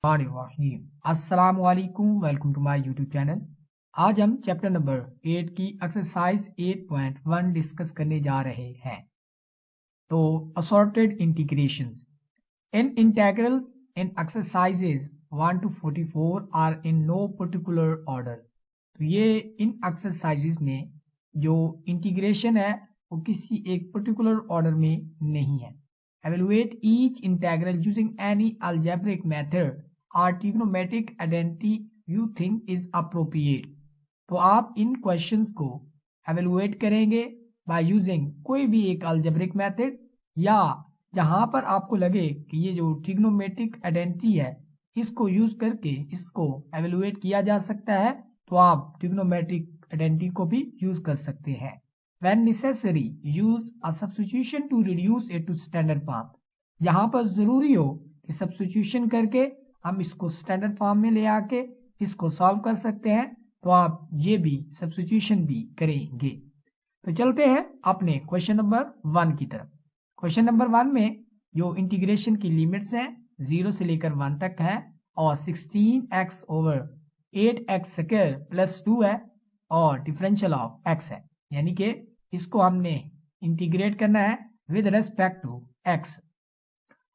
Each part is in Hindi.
अस्सलाम वालेकुम, welcome to my YouTube channel. आज हम चैप्टर नंबर 8 की एक्सरसाइज 8.1 डिस्कस करने जा रहे हैं। तो assorted integrations in integral in exercises 1 to 44 are in no particular order. तो ये इन एक्सरसाइजेज में जो इंटीग्रेशन है वो किसी एक पर्टिकुलर ऑर्डर में नहीं है। Evaluate each integral using any algebraic method और trigonometric identity you think is appropriate. तो आप इन क्वेश्चंस को एवेलुएट करेंगे बाय यूजिंग कोई भी एक अलजेब्रिक मेथड, या जहां पर आपको लगे कि ये जो ट्रिग्नोमेट्रिक आइडेंटिटी है इसको यूज करके इसको एवेलुएट किया जा सकता है, तो आप ट्रिग्नोमेट्रिक आइडेंटिटी को भी यूज कर सकते हैं। When necessary, use a substitution to reduce it to standard form। यहाँ पर जरूरी हो कि सब्स्टिट्यूशन करके हम इसको स्टैंडर्ड फॉर्म में ले आके इसको सॉल्व कर सकते हैं, तो आप ये भी सब्स्टिट्यूशन भी करेंगे। तो चलते हैं अपने क्वेश्चन नंबर 1 की तरफ। क्वेश्चन नंबर 1 में जो इंटीग्रेशन की लिमिट्स हैं 0 से लेकर 1 तक है, और 16x over 8x square plus 2 है, और डिफरेंशियल ऑफ x है, यानी कि इसको हमने इंटीग्रेट करना है विद रेस्पेक्ट टू x।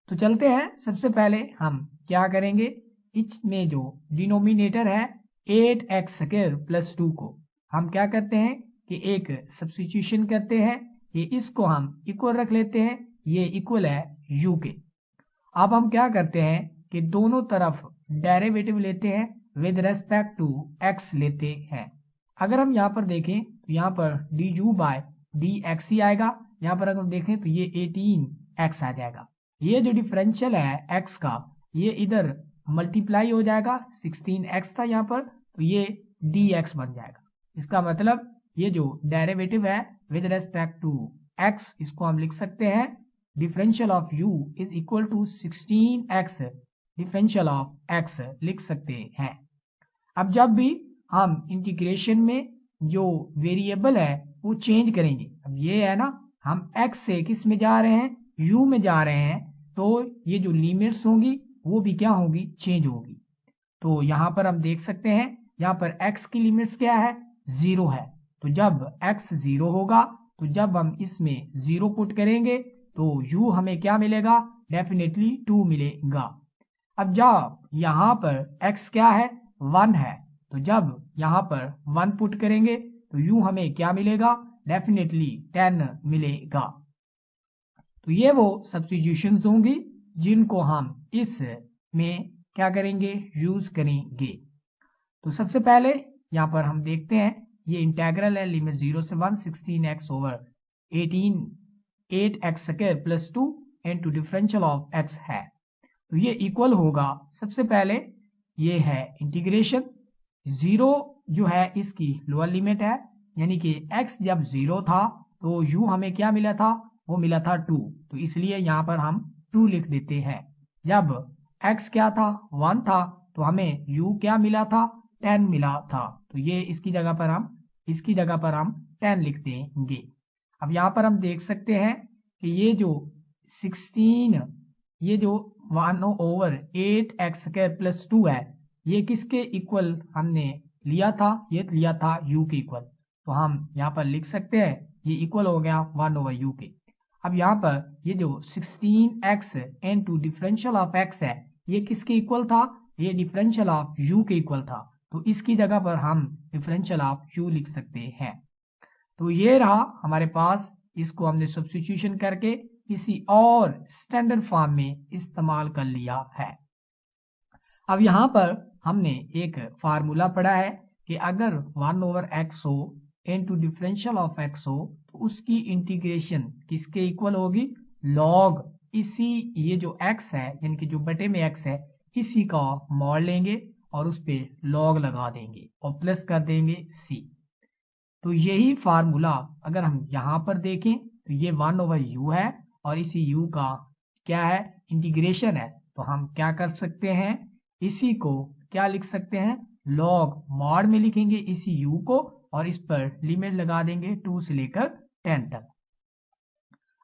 तो चलते हैं, सबसे पहले हम क्या करेंगे, इसमें जो डिनोमिनेटर है 8x स्क्वायर प्लस 2 को हम क्या करते हैं कि एक सब्स्टिट्यूशन करते हैं, ये इसको हम इक्वल रख लेते हैं, ये इक्वल है u के। अब हम क्या करते हैं कि दोनों तरफ डेरिवेटिव लेते हैं विद रेस्पेक्ट टू x लेते हैं। अगर हम यहाँ पर देखें तो यहाँ पर du बाय dx ही आएगा, यहाँ पर अगर देखें तो ये 18x आ जाएगा। ये जो डिफरेंशियल है x का ये इधर मल्टीप्लाई हो जाएगा, 16x था यहाँ पर, तो ये dx बन जाएगा। इसका मतलब ये जो डेरिवेटिव है विद रेस्पेक्ट टू x, इसको हम लिख सकते हैं differential of u is equal to 16x differential of x लिख सकते हैं। अब जब भी हम इंटीग्रेशन में जो वेरिएबल है वो चेंज करेंगे, अब ये है ना, हम x से किस में जा रहे हैं, u में जा रहे हैं, तो ये जो लिमिट्स होंगी वो भी क्या होंगी, चेंज होगी। तो यहाँ पर हम देख सकते हैं, यहाँ पर x की लिमिट्स क्या है, 0 है। तो जब x 0 होगा तो जब हम इसमें 0 पुट करेंगे तो u हमें क्या मिलेगा, डेफिनेटली 2 मिलेगा। अब जब यहाँ पर x क्या है, 1 है, तो जब यहाँ पर 1 पुट करेंगे तो u हमें क्या मिलेगा, डेफिनेटली 10 मिलेगा। तो ये वो सब्स्टिट्यूशंस होंगी जिनको हम इस में क्या करेंगे, यूज करेंगे। तो सबसे पहले यहाँ पर हम देखते हैं, ये इंटीग्रल है लिमिट 0 से 1 16x over 8x square plus 2 into differential of x है। तो ये इक्वल होगा, सबसे पहले ये है इंटीग्रेशन 0 जो है इसकी लोअर लिमिट है, यानी कि x जब 0 था तो u हमें क्या मिला था, वो मिला था 2, तो इसलिए यहाँ पर हम 2 लिख देते हैं। जब x क्या था, 1 था, तो हमें u क्या मिला था, 10 मिला था, तो ये इसकी जगह पर हम 10 लिख देंगे। अब यहाँ पर हम देख सकते हैं कि ये जो 16 ये जो 1 ओवर 8x स्क्वायर प्लस 2 है, ये किसके इक्वल हमने लिया था, ये लिया था u के इक्वल, तो हम यहाँ पर लिख सकते हैं ये इक्वल हो गया 1 ओवर u के। अब यहाँ पर ये जो 16x into differential of x है, ये किसके इक्वल था, ये डिफरेंशियल ऑफ u के इक्वल था, तो इसकी जगह पर हम डिफरेंशियल ऑफ u लिख सकते हैं। तो ये रहा हमारे पास, इसको हमने सब्स्टिट्यूशन करके किसी और स्टैंडर्ड फॉर्म में इस्तेमाल कर लिया है। अब यहाँ पर हमने एक फार्मूला पढ़ा है कि अगर 1 ओवर x हो इनटू डिफरेंशियल ऑफ x हो तो उसकी इंटीग्रेशन किसके इक्वल होगी, लॉग इसी ये जो x है, यानी कि जो बटे में x है, इसी का मॉड लेंगे और उस पे लॉग लगा देंगे और प्लस कर देंगे c। तो यही फार्मूला अगर हम यहाँ पर देखें तो ये 1 ओवर u है और इसी u का क्या है, इंटीग्रेशन है, तो हम क्या कर सकते हैं, इसी को क्या लिख सकते हैं, लॉग मॉड में लिखेंगे इसी u को और इस पर लिमिट लगा देंगे 2 से लेकर 10 तक।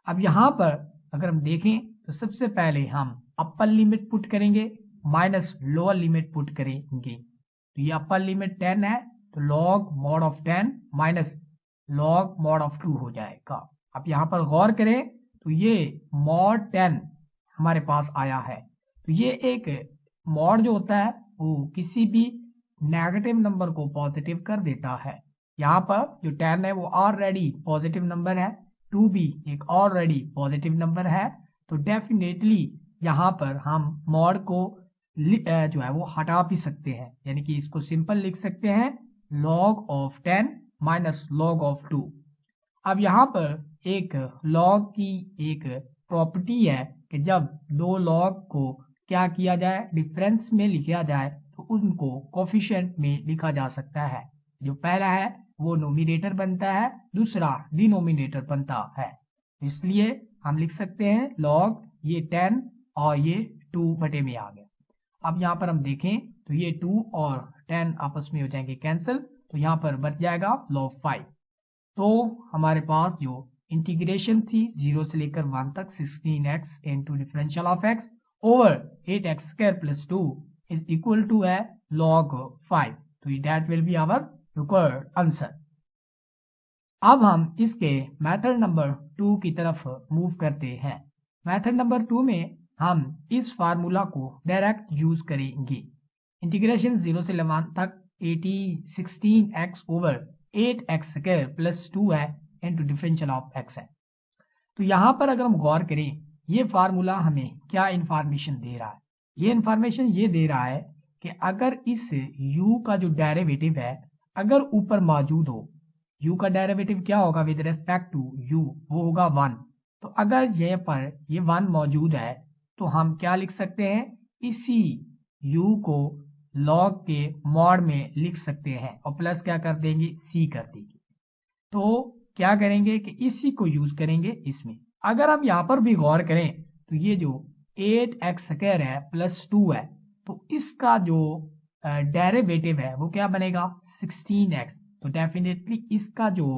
अब यहाँ पर अगर हम देखें तो सबसे पहले हम अपर लिमिट पुट करेंगे माइनस लोअर लिमिट पुट करेंगे। तो ये अपर लिमिट 10 है, तो log mod of 10 minus log mod of 2 हो जाएगा। अब यहाँ पर गौर करें तो ये mod 10 हमारे पास आया है। तो ये एक mod जो होता है वो किसी भी नेगेटिव नंबर को पॉजिटिव कर देता है। यहाँ पर जो 10 है वो ऑलरेडी पॉजिटिव नंबर है, 2 भी एक ऑलरेडी पॉजिटिव नंबर है, तो डेफिनेटली यहाँ पर हम mod को जो है वो हटा भी सकते हैं, यानी कि इसको सिंपल लिख सकते हैं log of 10 minus log of 2। अब यहाँ पर एक log की एक प्रॉपर्टी है कि जब दो log को क्या किया जाए, डिफरेंस में लिखा जाए, तो उनको कोफिशिएंट में लिखा जा सकता है। जो पहला है वो नोमिनेटर बनता है, दूसरा डिनोमिनेटर बनता है। इसलिए हम लिख सकते हैं log ये 10 और ये 2 बटे में आ गया। अब यहाँ पर हम देखें तो ये 2 और 10 आपस में हो जाएंगे कैंसिल, तो यहाँ पर बच जाएगा log 5। तो हमारे पास जो इंटीग्रेशन थी 0 से लेकर 1 तक 16x into differential of x over 8x square plus 2 is equal to है log 5। तो that will be our required answer. अब हम इसके मेथड नंबर 2 की तरफ मूव करते हैं। मेथड नंबर 2 में हम इस फार्मूला को डायरेक्ट यूज करेंगे। इंटीग्रेशन 0 से 1 तक 16x over 8x square plus 2 है इंटू डिफरेंशियल ऑफ x है। तो यहाँ पर अगर हम गौर करें ये फार्मूला हमें क्या इंफॉर्मेशन दे रहा है, ये इंफॉर्मेशन ये दे रहा है कि अगर इस u का जो डेरिवेटिव है अगर ऊपर मौजूद हो, u का डेरिवेटिव क्या होगा विद रेस्पेक्ट टू u, वो होगा 1। तो अगर ये पर ये 1 मौजूद है तो हम क्या लिख सकते हैं, इसी u को log के मॉड में लिख सकते हैं और प्लस क्या कर देंगे, c कर देंगे। तो क्या करेंगे कि इसी को यूज करेंगे इसमें। अगर हम यहाँ पर भी गौर करें तो ये जो 8x स्क्वायर है प्लस 2 है, तो इसका जो डेरिवेटिव है वो क्या बनेगा 16x। तो डेफिनेटली इसका जो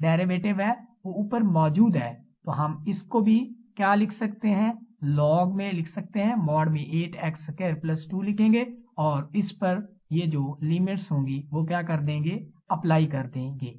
डेरिवेटिव है वो ऊपर मौजूद है, तो हम इसको भी क्या लिख सकते हैं, log में लिख सकते हैं, मॉड में 8x स्क्वायर प्लस 2 लिखेंगे और इस पर ये जो लिमिट्स होंगी वो क्या कर देंगे, अप्लाई कर देंगे।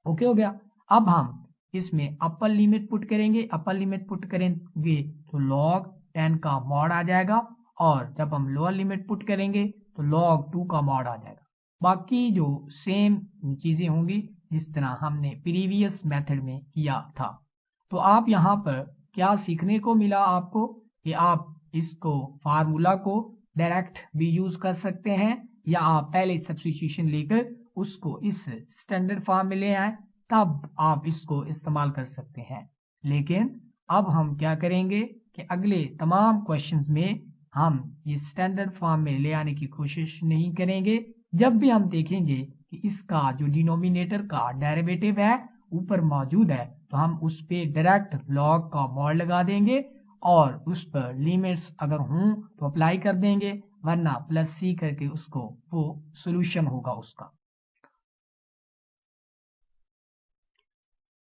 ओके हो गया। अब हम इसमें अपर लिमिट पुट करेंगे, अपर लिमिट पुट करेंगे तो log 10 का मॉड आ जाएगा और जब हम लोअर लिमिट पुट करेंगे तो log 2 का मॉड आ जाएगा। बाकी जो सेम चीजें होंगी जिस तरह हमने प्रीवियस मेथड में किया था। तो आप यहाँ पर क्या सीखने को मिला आपको कि आप इसको फार्मूला को डायरेक्ट भी यूज कर सकते हैं या आप पहले सब्स्टिट्यूशन लेकर उसको इस स्टैंडर्ड फॉर्म में ले आए तब आप इसको इस्तेमाल कर सकते हैं। लेकिन अब हम क्या करेंगे कि अगले तमाम क्वेश्चंस में हम ये स्टैंडर्ड फॉर्म में ले आने की कोशिश नहीं करेंगे। जब भी हम देखेंगे कि इसका जो डिनोमिनेटर का डेरिवेटिव है ऊपर मौजूद है तो हम उस पे डायरेक्ट log का मॉड लगा देंगे और उस पर लिमिट्स अगर हों तो अप्लाई कर देंगे, वरना प्लस c करके उसको वो सॉल्यूशन होगा उसका।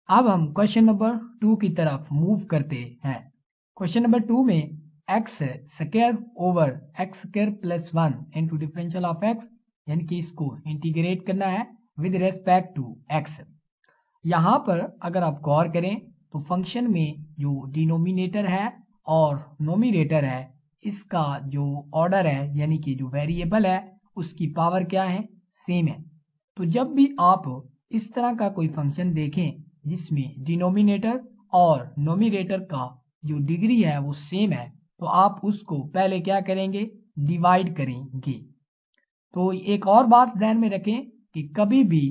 अब हम क्वेश्चन नंबर 2 की तरफ मूव करते हैं। क्वेश्चन नंबर 2 में x square over x square plus 1 into differential of x, यानी कि इसको इंटीग्रेट करना है विद रेस्पेक्ट टू x। यहाँ पर अगर आप गौर करें तो फंक्शन में जो डिनोमिनेटर है और नोमिनेटर है इसका जो ऑर्डर है यानी कि जो वेरिएबल है उसकी पावर क्या है, सेम है। तो जब भी आप इस तरह का कोई फंक्शन देखें जिसमें डिनोमिनेटर और नोमिनेटर का जो डिग्री है वो सेम है तो आप उसको पहले क्या करेंगे, डिवाइड करेंगे। तो एक और बात ध्यान में रखें कि कभी भी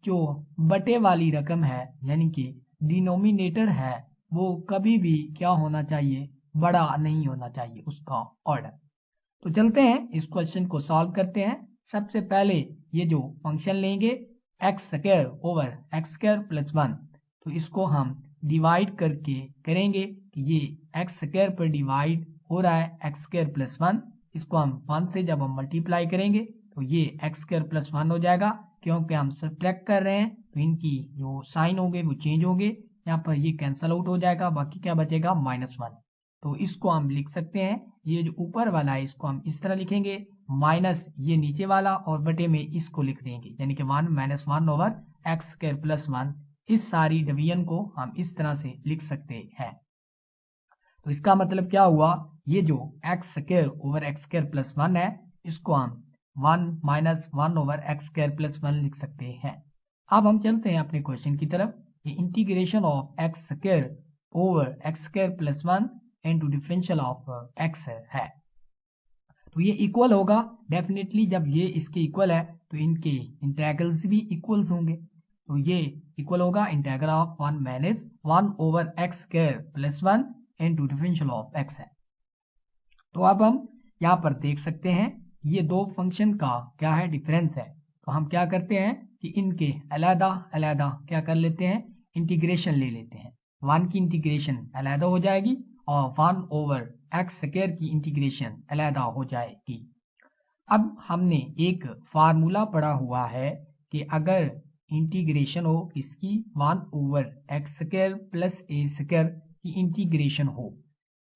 जो बटे वाली रकम है यानी कि डिनोमिनेटर है वो कभी भी क्या होना चाहिए, बड़ा नहीं होना चाहिए उसका ऑर्डर। तो चलते हैं इस क्वेश्चन को सॉल्व करते हैं। सबसे पहले ये जो फंक्शन लेंगे x square over x square plus 1, तो इसको हम डिवाइड करके करेंगे कि ये एक्स स्क्वायर पर डिवाइड हो रहा है एक्स स्क्वायर प्लस 1, इसको हम 1 से जब हम मल्टीप्लाई करेंगे तो ये एक्स स्क्वायर प्लस 1 हो जाएगा। क्योंकि हम सब्ट्रैक्ट कर रहे हैं तो इनकी जो साइन होंगे वो चेंज होंगे, यहाँ पर ये कैंसल आउट हो जाएगा, बाकी क्या बचेगा -1। तो इसको हम लिख सकते हैं, ये जो ऊपर वाला है इसको हम इस तरह लिखेंगे, माइनस ये नीचे वाला और बटे में इसको लिख देंगे, यानी कि 1 - 1 ओवर एक्स स्क्वायर प्लस 1। इस सारी डिवीजन को हम इस तरह से लिख सकते हैं। तो इसका मतलब क्या हुआ, ये जो x square over x square plus 1 है, इसको हम 1 - 1 ओवर एक्स स्क्वायर प्लस 1 लिख सकते हैं। अब हम चलते हैं अपने क्वेश्चन की तरफ। ये integration of x square over x square plus 1 into differential of x है। तो ये इक्वल होगा डेफिनेटली, जब ये इसके इक्वल है तो इनके इंटेग्रल्स भी इक्वल्स होंगे। तो ये इक्वल होगा integral of 1 - 1 over x square plus 1 into differential of x है। तो अब हम यहाँ पर देख सकते हैं ये दो फंक्शन का क्या है, डिफरेंस है। तो हम क्या करते हैं कि इनके अलग अलग क्या कर लेते हैं, इंटीग्रेशन ले लेते हैं। 1 की इंटीग्रेशन अलग हो जाएगी और 1 ओवर एक्स स्क्वायर की इंटीग्रेशन अलग हो जाएगी। अब हमने एक फार्मूला पढ़ा हुआ है कि अगर इंटीग्रेशन हो इसकी 1 ओवर एक्स स्क्वायर प्लस ए स्क्वायर की इंटीग्रेशन हो,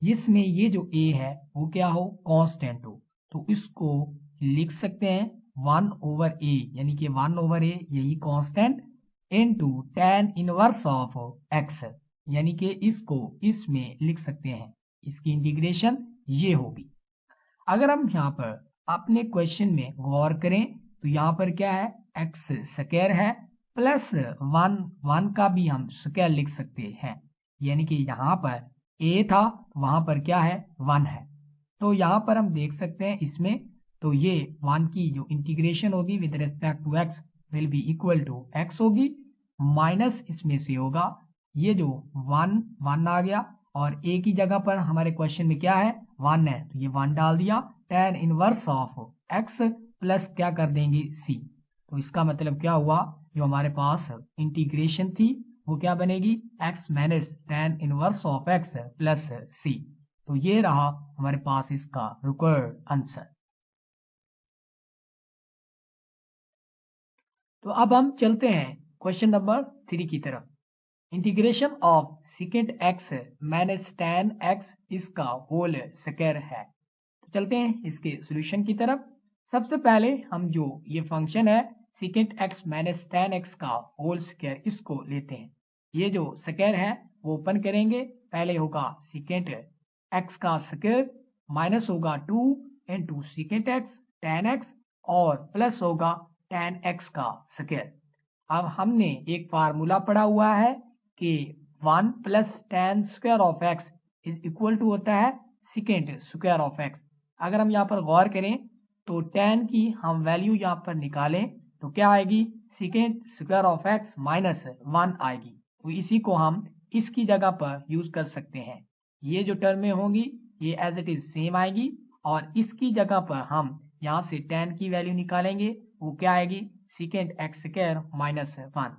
जिसमें ये जो a है वो क्या हो, कांस्टेंट हो, तो इसको लिख सकते हैं 1 ओवर a, यानी कि 1 ओवर a यही constant into tan inverse of x, यानी कि इसको इसमें लिख सकते हैं, इसकी इंटीग्रेशन ये होगी। अगर हम यहाँ पर अपने क्वेश्चन में गौर करें तो यहाँ पर क्या है, एक्स स्क्वायर है प्लस 1 का भी हम स्क्वायर लिख सकते हैं, यानी कि यहाँ पर a था वहां पर क्या है, 1 है। तो यहाँ पर हम देख सकते हैं इसमें, तो ये 1 की जो इंटीग्रेशन होगी with respect to x will be equal to x होगी, माइनस इसमें से होगा ये जो 1 आ गया और a की जगह पर हमारे क्वेश्चन में क्या है, 1 है, तो ये 1 डाल दिया, tan inverse of x plus क्या कर देंगे c। तो इसका मतलब क्या हुआ, जो हमारे पास इंटीग्रेशन थी वो क्या बनेगी, x minus tan inverse of x plus c। तो ये रहा हमारे पास इसका रिक्वायर्ड आंसर। तो अब हम चलते हैं क्वेश्चन नंबर 3 की तरफ। Integration of second x minus tan x इसका होल स्क्वायर है। तो चलते हैं इसके सॉल्यूशन की तरफ। सबसे पहले हम जो ये फंक्शन है second x minus tan x का होल स्क्वायर, इसको लेते हैं। ये जो स्क्वायर है वो ओपन करेंगे, पहले होगा सेकेंड x का स्क्वायर माइनस होगा 2 into second x tan x और प्लस होगा tan x का स्क्वायर। अब हमने एक फार्मूला पढ़ा हुआ है कि 1 plus tan square of x is equal to होता है सेकेंड स्क्वायर ऑफ x। अगर हम यहाँ पर गौर करें तो tan की हम वैल्यू यहाँ पर निकालें तो क्या आएगी, second square of x minus 1 आएगी। तो इसी को हम इसकी जगह पर यूज कर सकते हैं। ये जो टर्में होंगी ये एज इट इज सेम आएगी और इसकी जगह पर हम यहाँ से tan की वैल्यू निकालेंगे, वो क्या आएगी, सेकेंड एक्स स्क्वायर माइनस 1।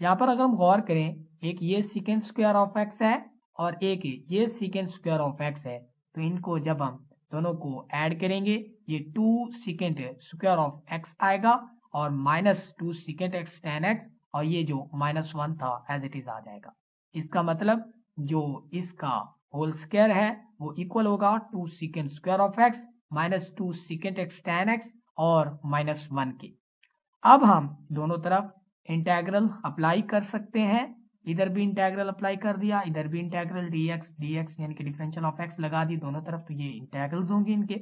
यहाँ पर अगर हम गौर करें, एक ये सेकेंड स्क्वायर ऑफ x है और एक ये सेकेंड स्क्वायर ऑफ x है, तो इनको जब हम दोनों को ऐड करेंगे ये 2 सेकेंड स्क्वायर ऑफ x आएगा और minus 2 second x tan x और ये जो -1 था एज इट इज आ जाएगा। इसका मतलब जो इसका होल स्क्वायर है वो इक्वल होगा 2 second square of x minus 2 second x tan x और -1 के। अब हम दोनों तरफ इंटेग्रल अप्लाई कर सकते हैं, इधर भी इंटेग्रल अप्लाई कर दिया, इधर भी इंटेग्रल dx यानी कि डिफरेंशियल ऑफ x लगा दी दोनों तरफ, तो ये इंटेग्रल्स होंगे इनके।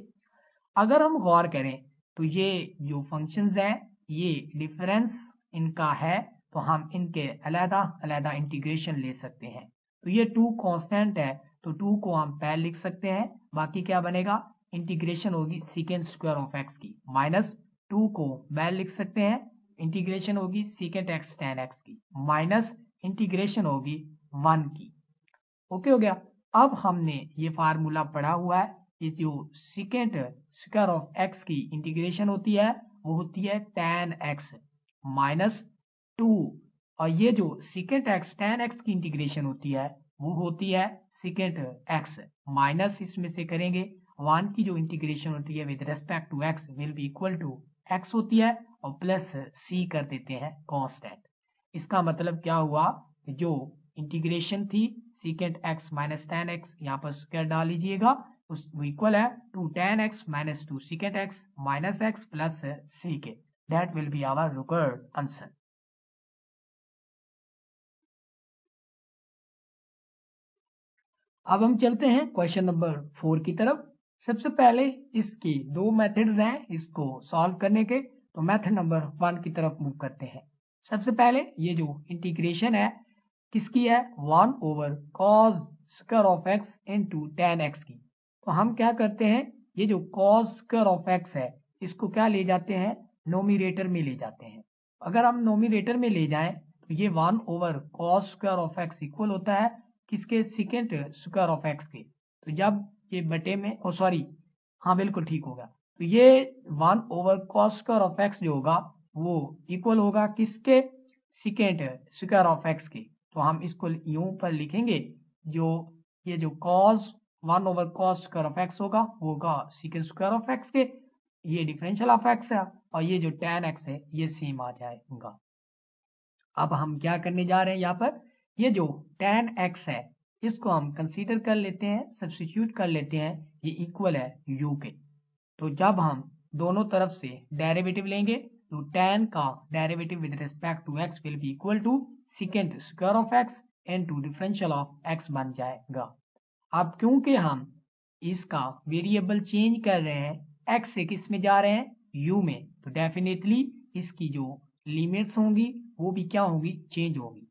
अगर हम गौर करें तो ये जो फंक्शंस हैं ये डिफरेंस इनका है, तो हम इनके अलग इंटीग्रेशन ले सकते हैं। तो ये 2 कांस्टेंट है तो 2 को हम पहले लिख सकते हैं, बाकी क्या बनेगा, इंटीग्रेशन होगी सेकेंड स्क्वायर ऑफ x की, माइनस 2 को बैल लिख सकते हैं, इंटीग्रेशन होगी सेकेंड x tan x की, माइनस इंटीग्रेशन होगी 1 की। ओके हो गया। अब हमने ये फार्मूला पढ़ा हुआ है, ये जो सेकेंड स्क्वायर ऑफ x की इंटीग्रेशन होती है वो होती है tan x माइनस 2 और ये जो सेकेंड x tan x की इंटीग्रेशन होती है वो होती है सेकेंड x माइनस इसमें से करेंगे 1 की जो इंटीग्रेशन होती है with respect to x will be equal to x होती है और प्लस c कर देते हैं कांस्टेंट। इसका मतलब क्या हुआ, जो इंटीग्रेशन थी secant x minus tan x, यहाँ पर स्क्वायर डाल लीजिएगा, उस इक्वल है to tan x minus two secant x minus x plus सीके। That will be our required answer. अब हम चलते हैं क्वेश्चन नंबर 4 की तरफ। सबसे पहले इसके दो मेथड्स हैं इसको सॉल्व करने के, तो मेथड नंबर 1 की तरफ मूव करते हैं। सबसे पहले ये जो इंटीग्रेशन है किसकी है, 1 over cos square of x into tan x की। तो हम क्या करते हैं, ये जो कॉस स्क्वायर ऑफ एक्स है इसको क्या ले जाते हैं, नोमिनेटर में ले जाते हैं। अगर हम नोमिनेटर में ले जाएं तो ये 1 over cos square of x equal होता है किसके, सेकेंड स्क्वायर ऑफ एक्स के। तो जब ये बटे में सॉरी हाँ बिल्कुल ठीक होगा, तो ये 1 over cos square of x जो होगा वो इक्वल होगा किसके, सेकेंड स्क्वायर ऑफ एक्स के। तो हम इसको यूं पर लिखेंगे, जो ये जो cos 1 over cos square of x होगा सेकेंड स्क्वायर ऑफ एक्स के, ये डिफरेंशियल ऑफ एक्स है, और ये जो tan x है ये सेम आ जाएगा। अब हम क्या करने जा रहे हैं, यहाँ पर ये जो tan x है इसको हम कंसीडर कर लेते हैं, सब्स्टिट्यूट कर लेते हैं, ये इक्वल है u के। तो जब हम दोनों तरफ से डेरिवेटिव लेंगे तो tan का derivative with respect to x will be equal to second square of x into differential of x बन जाएगा। अब क्योंकि हम इसका वेरिएबल चेंज कर रहे हैं, x से किस में जा रहे हैं, u में, तो डेफिनेटली इसकी जो लिमिट्स होंगी वो भी क्या होंगी, चेंज होगी।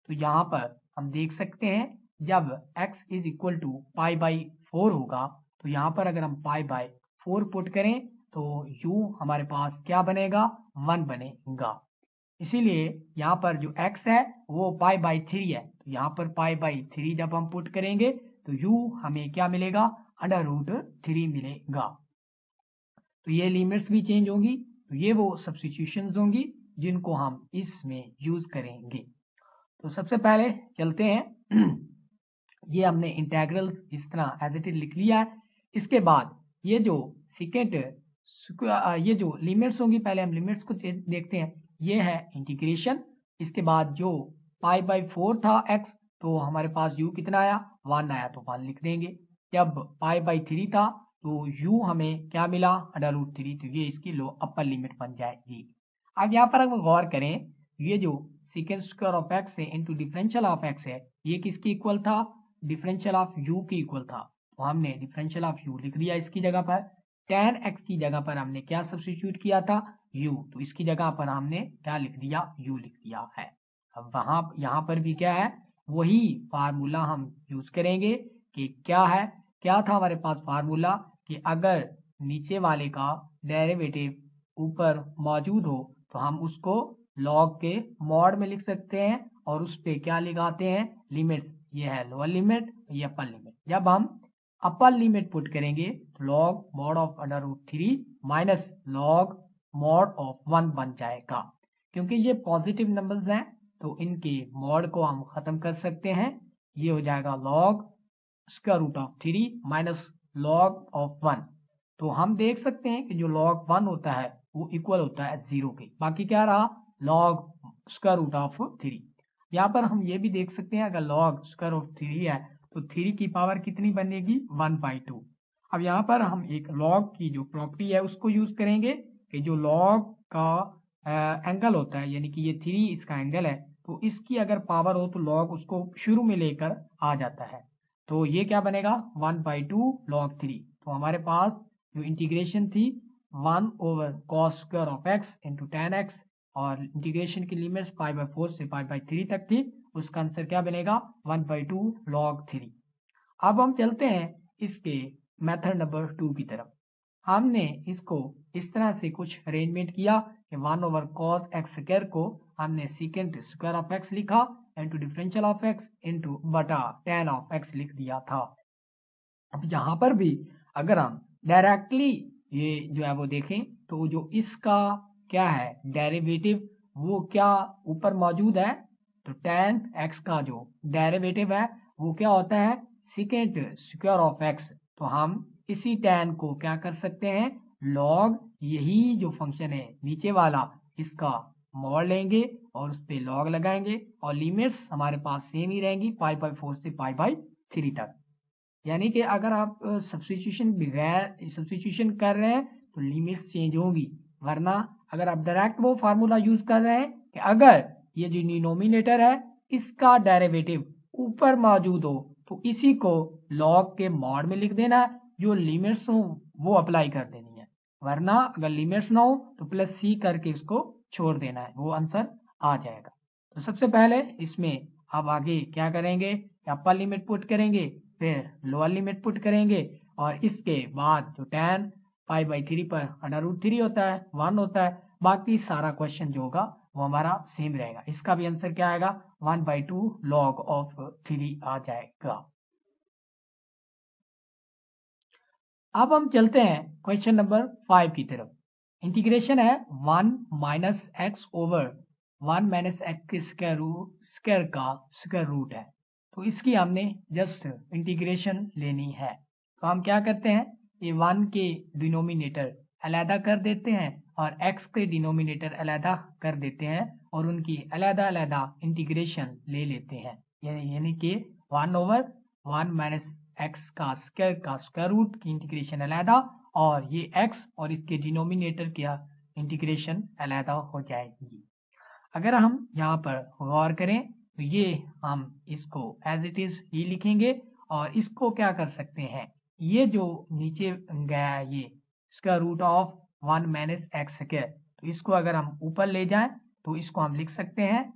तो यहाँ पर हम देख सकते हैं जब x is equal to pi by 4 होगा, तो यहाँ पर अगर हम पाई बाई 4 पुट करें तो u हमारे पास क्या बनेगा, 1 बनेगा। इसीलिए यहाँ पर जो x है वो पाई बाई 3 है, तो यहाँ पर पाई बाई 3 जब हम पुट करेंगे तो u हमें क्या मिलेगा, अंडर रूट 3 मिलेगा। तो ये लिमिट्स भी चेंज होंगी, तो ये वो सब्स्टिट्यूशंस होंगी जिनको हम इसमें यूज करेंगे। तो सबसे पहले चलते हैं ये हमने इंटेग्रल्स इस तरह एज इट इज लिख लिया है। इसके बाद ये जो सेकेंड ये जो लिमिट्स होंगी, पहले हम लिमिट्स को देखते हैं। ये है इंटीग्रेशन, इसके बाद जो पाई बाई 4 था x, तो हमारे पास u कितना आया, 1 आया, तो 1 लिख देंगे। जब पाई बाई 3 था तो u हमें क्या मिला, अंडर रूट 3, तो ये इसकी लो अपर लिमिट बन जाएगी। अब यहाँ पर अगर गौर करें, ये जो सेकेंड स्क्वायर ऑफ एक्स है इंटू डिफरेंशियल ऑफ एक्स है, ये किसकी इक्वल था, डिफरेंशियल ऑफ u की इक्वल था, तो हमने डिफरेंशियल ऑफ u लिख दिया इसकी जगह पर। tan x की जगह पर हमने क्या सब्स्टिट्यूट किया था, u, तो इसकी जगह पर हमने क्या लिख दिया, u लिख दिया है। अब वहां यहाँ पर भी क्या है, वही फार्मूला हम यूज करेंगे कि क्या है, क्या था हमारे पास फार्मूला, कि अगर नीचे वाले का डेरिवेटिव ऊपर मौजूद हो तो हम उसको लॉग के मॉड में लिख सकते हैं और उस पे क्या लगाते हैं, लिमिट्स। ये है लोअर लिमिट, ये अपर लिमिट। जब हम अपर लिमिट पुट करेंगे तो log mod of under root 3 minus log mod of 1 बन जाएगा। क्योंकि ये पॉजिटिव नंबर्स हैं तो इनके मॉड को हम खत्म कर सकते हैं, ये हो जाएगा log square root of 3 minus log of 1। तो हम देख सकते हैं कि जो लॉग 1 होता है वो इक्वल होता है 0 के, बाकी क्या रहा, लॉग स्क्वायर रूट ऑफ 3। यहाँ पर हम ये भी देख सकते हैं अगर लॉग स्क्वायर ऑफ 3 है तो 3 की पावर कितनी बनेगी, 1/2। अब यहाँ पर हम एक लॉग की जो प्रॉपर्टी है उसको यूज करेंगे कि जो लॉग का एंगल होता है, यानी कि ये 3 इसका एंगल है, तो इसकी अगर पावर हो तो लॉग उसको शुरू में लेकर आ जाता है। तो ये क्या बनेगा, 1/2 log 3। तो हमारे पास जो इंटीग्रेशन थी 1 over cos square of x into tan x, और इंटीग्रेशन की लिमिट्स पाई बाई 4 से पाई बाई 3 तक थी, उसका आंसर क्या बनेगा, 1/2 log 3। अब हम चलते हैं इसके मेथड नंबर 2 की तरफ। हमने इसको इस तरह से कुछ अरेंजमेंट किया कि 1 ओवर कॉस एक्स स्क्वायर को हमने सेकेंड स्क्वायर ऑफ एक्स लिखा into differential of x into बटा tan ऑफ एक्स लिख दिया था। अब यहाँ पर भी अगर हम डायरेक्टली ये जो है वो देखें तो जो इसका क्या है डेरिवेटिव वो क्या ऊपर मौजूद है, तो tan x का जो डेरिवेटिव है वो क्या होता है, सेकेंड स्क्वायर ऑफ एक्स। तो हम इसी tan को क्या कर सकते हैं, लॉग यही जो फंक्शन है नीचे वाला इसका मॉड लेंगे और उस पर लॉग लगाएंगे और लिमिट्स हमारे पास सेम ही रहेंगी π/4 से π/3 तक। यानी कि अगर आप सब्स्टिट्यूशन कर रहे हैं तो लिमिट्स चेंज होगी, वरना अगर आप डायरेक्ट वो फार्मूला यूज कर रहे हैं कि अगर ये जो डिनोमिनेटर है इसका डेरिवेटिव ऊपर मौजूद हो तो इसी को लॉग के मॉड में लिख देना है, जो लिमिट्स हो वो अप्लाई कर देनी है, वरना अगर लिमिट्स ना हो तो +c करके इसको छोड़ देना है, वो आंसर आ जाएगा। तो सबसे पहले इसमें अब आगे क्या करेंगे, अपर लिमिट पुट करेंगे, फिर लोअर लिमिट पुट करेंगे और इसके बाद जो tan π/3 पर √3 होता है 1 होता है, बाकी सारा क्वेश्चन जो होगा वो हमारा सेम रहेगा। इसका भी आंसर क्या आएगा 1/2 log of 3 आ जाएगा। अब हम चलते हैं क्वेश्चन नंबर 5 की तरफ। इंटीग्रेशन है 1 - x ओवर 1 - x के स्क्वायर का स्क्वायर रूट है, तो इसकी हमने जस्ट इंटीग्रेशन लेनी है। तो हम क्या करते हैं, ये 1 के डिनोमिनेटर अलहदा कर देते हैं और x के डिनोमिनेटर अलहदा कर देते हैं और उनकी अलहदा अलहदा इंटीग्रेशन ले लेते हैं, यानी कि 1 ओवर 1 - x का स्क्वायर रूट की इंटीग्रेशन अलहदा और ये x और इसके डिनोमिनेटर का इंटीग्रेशन अलहदा हो जाएगी। अगर हम यहाँ पर गौर करें तो ये हम इसको एज इट इज ही लिखेंगे और इसको क्या कर सकते हैं, ये जो नीचे गया है ये square root of 1 - x square, तो इसको अगर हम ऊपर ले जाएं तो इसको हम लिख सकते हैं,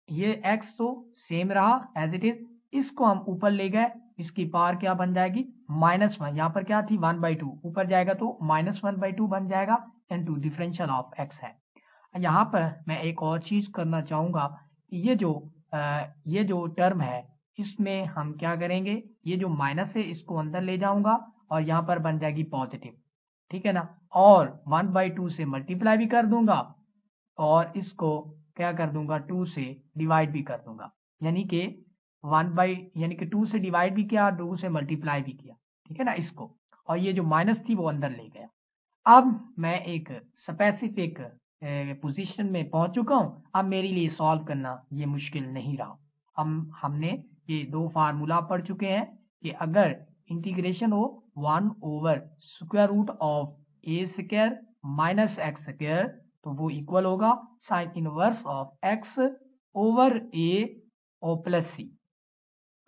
ये x तो सेम रहा एज इट इज, इसको हम ऊपर ले गए, इसकी पावर क्या बन जाएगी -1, यहाँ पर क्या थी 1/2, ऊपर जाएगा तो -1/2 बन जाएगा, इनटू डिफरेंशियल ऑफ x है। यहाँ पर मैं एक और चीज करना चाहूंगा, ये जो टर्म है इसमें हम क्या करेंगे, ये जो माइनस है इसको अंदर ले जाऊंगा और यहाँ पर बन जाएगी पॉजिटिव, ठीक है ना, और 1/2 से मल्टीप्लाई भी कर दूंगा और इसको क्या कर दूंगा 2 से डिवाइड भी कर दूंगा, यानी कि 2 से डिवाइड भी किया 2 से मल्टीप्लाई भी किया, ठीक है ना इसको, और ये जो माइनस थी वो अंदर ले गया। अब मैं एक स्पेसिफिक पोजीशन में पहुंच चुका हूं, अब मेरे लिए सॉल्व करना ये मुश्किल नहीं रहा। हमने ये दो फार्मूला पढ़ चुके हैं कि अगर इंटीग्रेशन हो 1 over square root of a square minus x square तो वो इक्वल होगा sine inverse of x over a और प्लस c।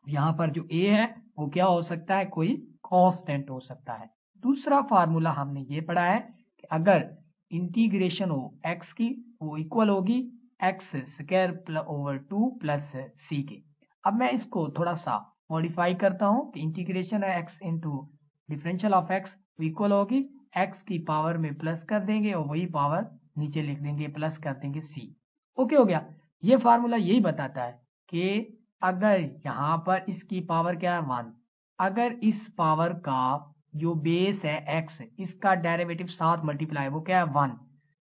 यहाँ पर जो a है वो क्या हो सकता है, कोई कांस्टेंट हो सकता है। दूसरा फार्मूला हमने ये पढ़ा है कि अगर इंटीग्रेशन हो x की वो इक्वल होगी x square over 2 plus c के। अब मैं इसको थोड़ा सा मॉडिफाई करता हूँ कि इंटीग्रेशन है x into differential of x तो इक्वल होगी x की पावर में प्लस कर देंगे और वही पावर नीचे लिख देंगे प्लस कर देंगे c। ओके हो गया। ये फार्मूला यही बताता है कि अगर यहाँ पर इसकी पावर क्या है 1, अगर इस पावर का जो बेस है x, इसका डेरिवेटिव 7 मल्टीप्लाई वो क्या है 1,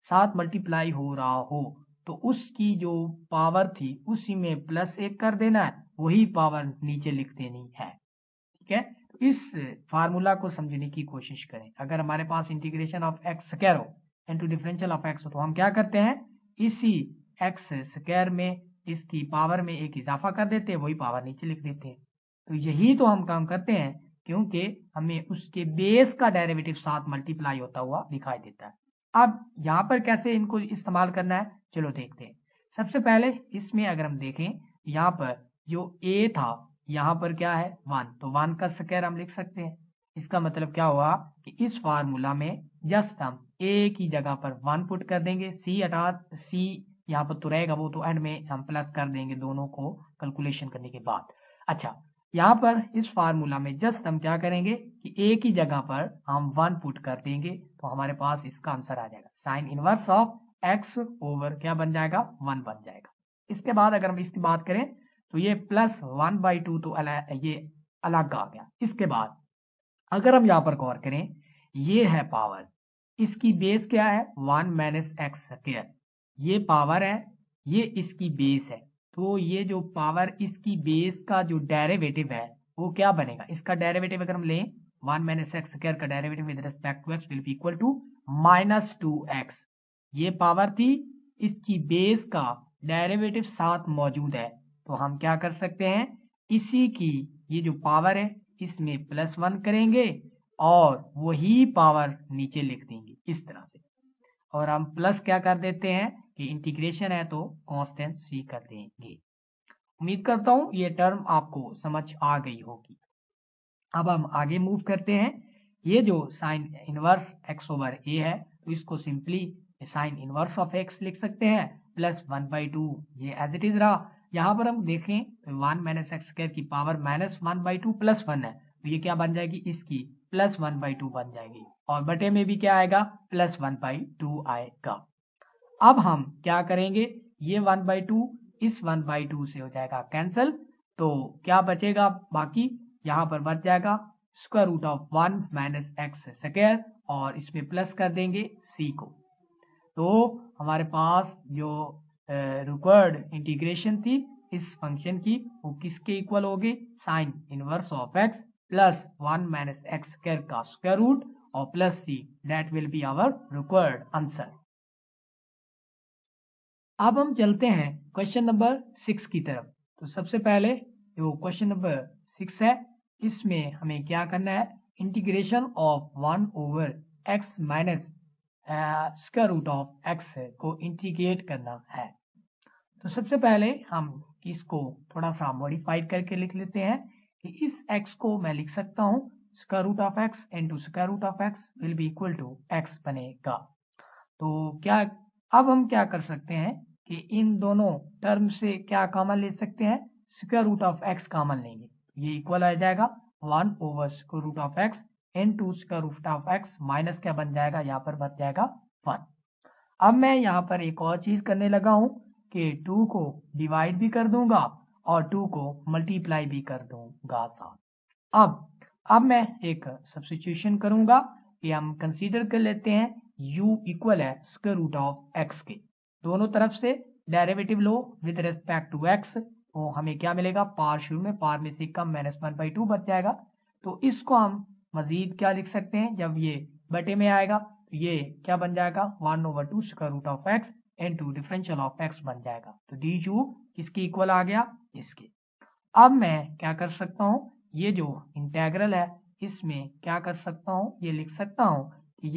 7 मल्टीप्लाई हो रहा हो तो उसकी जो पावर थी उसी में +1 कर देना है, वही पावर नीचे लिख देनी है, ठीक है। तो इस फार्मूला को समझने की कोशिश करें। अगर हमारे पास इंटीग्रेशन ऑफ x स्क्वायर हो इनटू डिफरेंशियल ऑफ x हो तो हम क्या करते हैं, इसी x स्क्वायर में इसकी पावर में एक इजाफा कर देते हैं, वही पावर नीचे लिख देते हैं। तो यही तो हम काम करते हैं, क्योंकि हमें उसके बेस का डेरिवेटिव 7 मल्टीप्लाई होता हुआ दिखाई देता है। अब यहाँ पर कैसे इनको इस्तेमाल करना है, चलो देखते हैं। सबसे पहले इसमें अगर हम देखें, यहाँ पर जो a था यहाँ पर क्या है 1, तो 1 का स्क्वायर हम लिख सकते हैं। इसका मतलब क्या हुआ कि इस फार्मूला में जस्ट हम a की जगह पर 1 पुट कर देंगे, c हटा c यहाँ पर तो रहेगा, वो तो एंड में हम प्लस कर देंगे दोनों को कैलकुलेशन करने के बाद। अच्छा, यहाँ पर इस फार्मूला में जस्ट हम क्या करेंगे कि a की जगह पर हम 1 पुट कर देंगे तो हमारे पास इसका आंसर आ जाएगा sign inverse of x over क्या बन जाएगा 1 बन जाएगा। इसके बाद अगर हम इसकी बात करें तो ये +1/2 तो ये अलग आ गया। इसके बाद अगर हम यहाँ पर गौर करें, ये है पावर, इसकी बेस क्या है 1 - x स्क्वायर, ये पावर है, ये इसकी बेस है, तो ये जो पावर इसकी बेस का जो डेरिवेटिव है वो क्या बनेगा, इसका डेरिवेटिव अगर हम लें 1 - x स्क्वायर का derivative with respect to x will be equal to -2x। ये पावर थी, इसकी बेस का डेरिवेटिव साथ मौजूद है, तो हम क्या कर सकते हैं, इसी की ये जो पावर है इसमें +1 करेंगे और वही पावर नीचे लिख देंगे इस तरह से, और हम प्लस क्या कर देते हैं कि इंटीग्रेशन है तो कांस्टेंट सी कर देंगे। उम्मीद करता हूं ये टर्म आपको समझ आ गई होगी। अब हम आगे मूव करते हैं। ये जो साइन इनवर्स x ओवर ए है, तो इसको simply sign inverse of x लिख सकते हैं +1/2, ये एज इट इज रहा। यहाँ पर हम देखें तो 1 - x² की पावर -1/2 +1 है, तो ये क्या बन जाएगी, इसकी +1/2 बन जाएगी, और बटे में भी क्या आएगा, +1/2 आएगा। अब हम क्या करेंगे, ये 1/2 इस 1/2 से हो जाएगा कैंसिल, तो क्या बचेगा बाकी, यहाँ पर बच जाएगा √1 - x², और इसमें प्लस कर देंगे c को। तो हमारे पास जो रिक्वायर्ड इंटीग्रेशन थी इस फंक्शन की, वो किसके इक्वल होगी, sine inverse of x plus 1 - x² का स्क्वायर रूट और plus c, that will be our required answer. अब हम चलते हैं क्वेश्चन नंबर 6 की तरफ। तो सबसे पहले जो क्वेश्चन नंबर 6 है, इसमें हमें क्या करना है, integration of 1/x minus square root of x को इंटीग्रेट करना है। तो सबसे पहले हम इसको थोड़ा सा मॉडिफाइड करके लिख लेते हैं कि इस x को मैं लिख सकता हूँ square root of x into square root of x will be equal to x बनेगा। तो क्या अब हम क्या कर सकते हैं कि इन दोनों टर्म से क्या कॉमन ले सकते हैं, square root of x common लेंगे, ये इक्वल आ जाएगा 1/√x into square root of x minus क्या बन जाएगा, यहाँ पर बच जाएगा 1। अब मैं यहाँ पर एक और चीज करने लगा हूँ कि 2 को डिवाइड भी कर दूंगा और 2 को मल्टीप्लाई भी कर दूंगा साथ। अब मैं एक सब्स्टिट्यूशन करूंगा कि हम कंसीडर कर लेते हैं u इक्वल है स्क्वायर रूट ऑफ x के, दोनों तरफ से डेरिवेटिव लो विद रेस्पेक्ट टू x, तो हमें क्या मिलेगा, पार शुरू में पार में से कम -1/2 बच जाएगा। तो इसको हम मजीद क्या लिख सकते हैं, जब ये बटे में आएगा तो ये क्या बन जाएगा, 1/2 square root of x into differential of x बन जाएगा। तो du किसके इक्वल आ गया, इसके। अब मैं क्या कर सकता हूँ, ये जो इंटेग्रल है इसमें क्या कर सकता हूँ, ये लिख सकता हूँ कि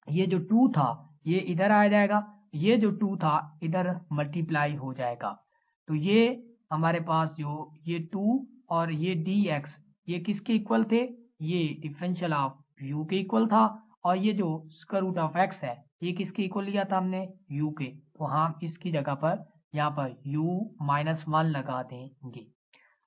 ये जो 2 था ये इधर आ जाएगा, ये जो 2 था इधर मल्टीप्लाई हो जाएगा। तो ये हमारे पास जो ये 2 और ये dx ये किसके इक्वल थे, ये डिफरेंशियल ऑफ u के इक्वल था, और ये जो स्क्वायर रूट ऑफ x है ये किसके इक्वल लिया था हमने, u के, तो हम इसकी जगह पर यहाँ पर u-1 लगा देंगे।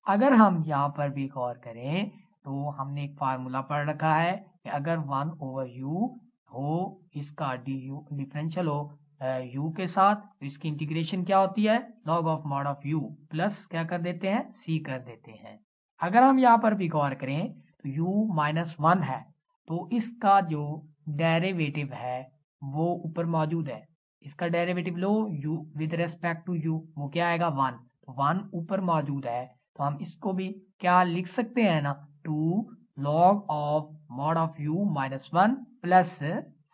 अगर हम यहाँ पर भी गौर करें तो हमने एक फार्मूला पढ़ रखा है कि अगर 1/u हो इसका du डिफरेंशियल हो u के साथ, तो इसकी इंटीग्रेशन क्या होती है, log of mod of u plus क्या कर देते हैं, c कर देते हैं। अगर हम यहाँ पर भी गौर करें तो u-1 है, तो इसका जो डेरिवेटिव है वो ऊपर मौजूद है, इसका डेरिवेटिव लो u with respect to u, वो क्या आएगा 1, तो 1 ऊपर मौजूद है, तो हम इसको भी क्या लिख सकते हैं ना, 2 log of mod of u-1 plus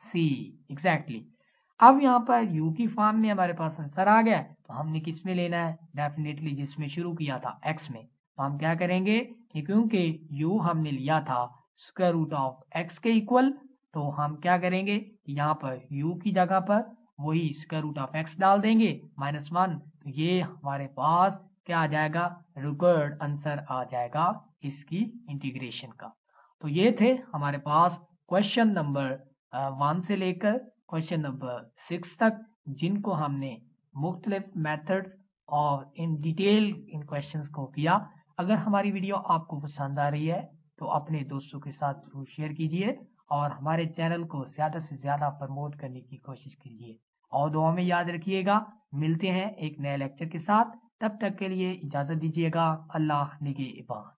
c, exactly. अब यहाँ पर u की फॉर्म में हमारे पास आंसर आ गया, तो हमने किस में लेना है, डेफिनेटली जिसमें शुरू किया था x में। तो हम क्या करेंगे कि क्योंकि u हमने लिया था स्क्वायर रूट ऑफ x के इक्वल, तो हम क्या करेंगे कि यहाँ पर u की जगह पर वही स्क्वायर रूट ऑफ x डाल देंगे -1, तो ये हमारे पास क्या आ जाएगा, रिक्वायर्ड आंसर आ जाएगा इसकी इंटीग्रेशन का। तो ये थे हमारे पास क्वेश्चन नंबर 1 से लेकर क्वेश्चन नंबर 6 तक, जिनको हमने मुख्तलिफ मेथड्स और इन डिटेल इन क्वेश्चंस को किया। अगर हमारी वीडियो आपको पसंद आ रही है तो अपने दोस्तों के साथ जरूर शेयर कीजिए और हमारे चैनल को ज़्यादा से ज़्यादा प्रमोट करने की कोशिश कीजिए, और दुआ में याद रखिएगा। मिलते हैं एक नए लेक्चर के साथ, तब तक के लिए इजाज़त दीजिएगा। अल्लाह निगहबान।